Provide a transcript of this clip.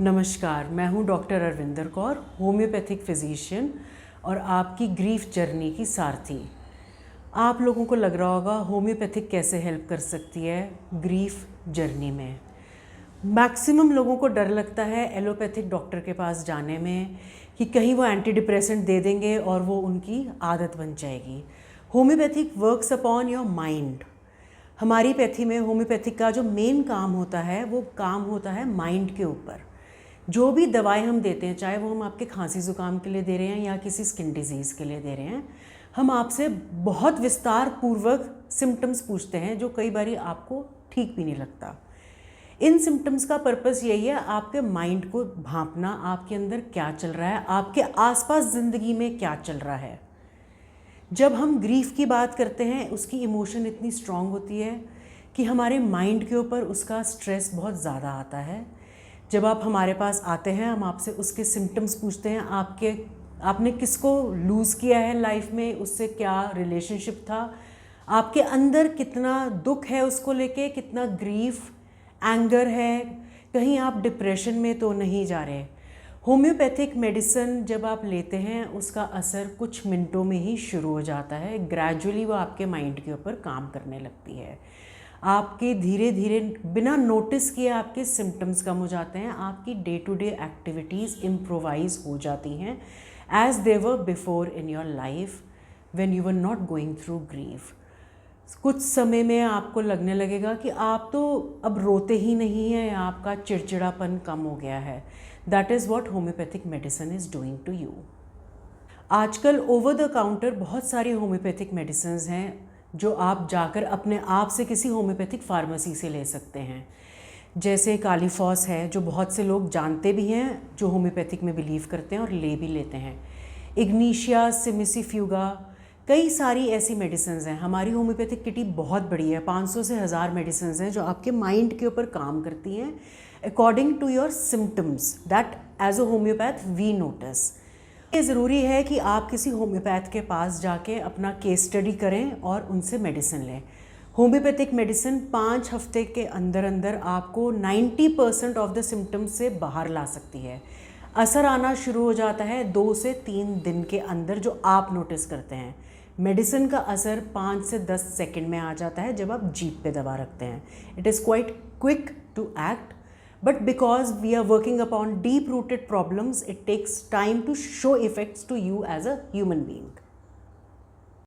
नमस्कार, मैं हूं doctor Arvinder Kaur, homeopathic physician और आपकी ग्रीफ जर्नी की सारथी। आप लोगों को लग रहा होगा होम्योपैथिक कैसे हेल्प कर सकती है ग्रीफ जर्नी में। मैक्सिमम लोगों को डर लगता है एलोपैथिक डॉक्टर के पास जाने में कि कहीं वो एंटी डिप्रेसेंट दे देंगे और वो उनकी आदत बन जाएगी। Homeopathic works upon your mind. हमारी पैथी में होम्योपैथिक का जो मेन काम होता है वो काम होता है माइंड के ऊपर। जो भी दवाई हम देते हैं, चाहे वो हम आपके खांसी ज़ुकाम के लिए दे रहे हैं या किसी स्किन डिजीज़ के लिए दे रहे हैं, हम आपसे बहुत विस्तार पूर्वक सिम्टम्स पूछते हैं जो कई बार आपको ठीक भी नहीं लगता। इन सिम्टम्स का पर्पस यही है आपके माइंड को भांपना, आपके अंदर क्या चल रहा है, आपके आसपास ज़िंदगी में क्या चल रहा है। जब हम ग्रीफ की बात करते हैं, उसकी इमोशन इतनी स्ट्रॉन्ग होती है कि हमारे माइंड के ऊपर उसका स्ट्रेस बहुत ज़्यादा आता है। जब आप हमारे पास आते हैं, हम आपसे उसके सिम्टम्स पूछते हैं, आपने किसको लूज़ किया है लाइफ में, उससे क्या रिलेशनशिप था, आपके अंदर कितना दुख है उसको लेके, कितना ग्रीफ एंगर है, कहीं आप डिप्रेशन में तो नहीं जा रहे। होम्योपैथिक मेडिसिन जब आप लेते हैं उसका असर कुछ मिनटों में ही शुरू हो जाता है। ग्रेजुअली वो आपके माइंड के ऊपर काम करने लगती है। आपके धीरे धीरे बिना नोटिस किए आपके सिम्टम्स कम हो जाते हैं, आपकी day to day activities improvise हो जाती हैं as they were before in your life when you were not going through grief. कुछ समय में आपको लगने लगेगा कि आप तो अब रोते ही नहीं हैं, आपका चिड़चिड़ापन कम हो गया है। That is what homeopathic medicine is doing to you. आजकल ओवर द काउंटर बहुत सारी होम्योपैथिक मेडिसिन हैं जो आप जाकर अपने आप से किसी होम्योपैथिक फार्मेसी से ले सकते हैं। जैसे कालीफॉस है, जो बहुत से लोग जानते भी हैं, जो होम्योपैथिक में बिलीव करते हैं और ले भी लेते हैं। इग्नीशिया, सिमिसिफ्यूगा, कई सारी ऐसी मेडिसिन हैं। हमारी होम्योपैथिक किटी बहुत बड़ी है, 500 से 1000 मेडिसिन हैं जो आपके माइंड के ऊपर काम करती हैं according to your symptoms that as a homeopath we notice. ये ज़रूरी है कि आप किसी होम्योपैथ के पास जाके अपना केस स्टडी करें और उनसे मेडिसिन लें। होम्योपैथिक मेडिसिन 5 हफ्ते के अंदर अंदर आपको 90% ऑफ द सिम्टम्स से बाहर ला सकती है। असर आना शुरू हो जाता है 2 से 3 दिन के अंदर, जो आप नोटिस करते हैं। मेडिसिन का असर 5 से 10 सेकंड में आ जाता है जब आप जीभ पे दबा रखते हैं। It is quite quick to act, but because we are working upon deep rooted problems, it takes time to show effects to you as a human being.